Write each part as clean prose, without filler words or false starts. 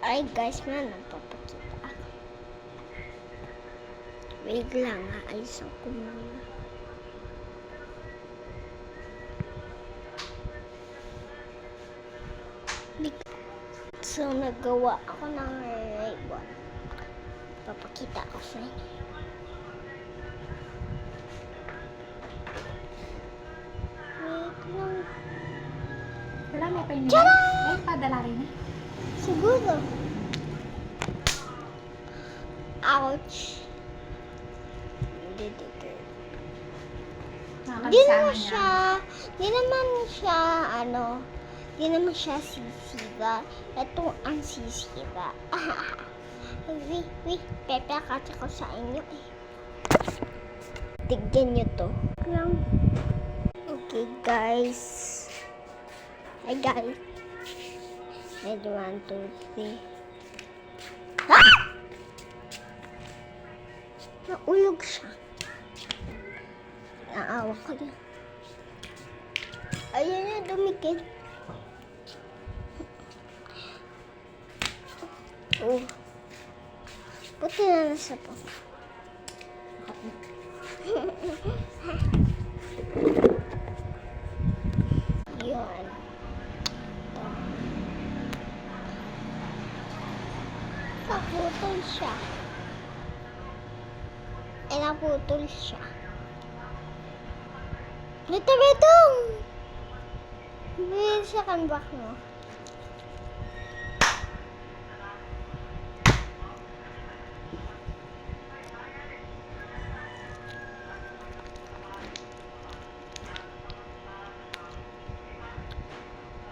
Ay guys, na nagpapakita ako. Wait lang ha, alisan ko muna. So, nagawa ako ng ribbon. Papakita ko sa inyo. Wait lang. Marami pa yun. Tara! Ay, padala rin eh. Siguro. Ouch. Di naman siya sisira. Ito ang sisira. Pepakati ko sa inyo eh. Tignan nyo to. Okay guys. Hi guys. Medyo 1, 2, 3. Ah! Naulog siya. Naawa ko na. Ayan na, dumikit. Oh. Buti na nasa po. Yun. Naputol siya. Naputol siya. Bitong! Bilis siya kanbak mo.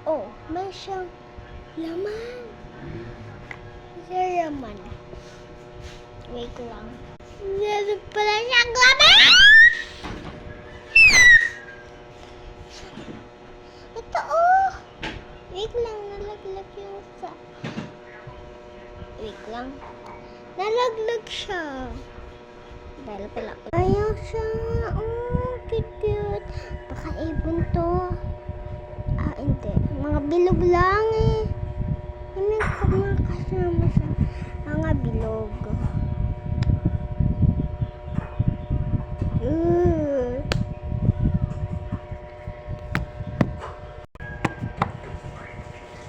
Oh, may siyang laman. May laman. Wait lang. Meron pala siyang laman! Ito oh! Wait lang, nalaglag yung sa... Wait lang. Nalaglag siya. Dahil pala. Ayaw siya. Oh, cute. Baka ibon to. Ah, hindi. Mga bilog lang eh. Hindi ko makasama sa mga bilog.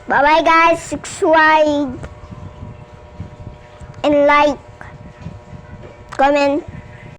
Bye-bye guys. Subscribe and like, comment.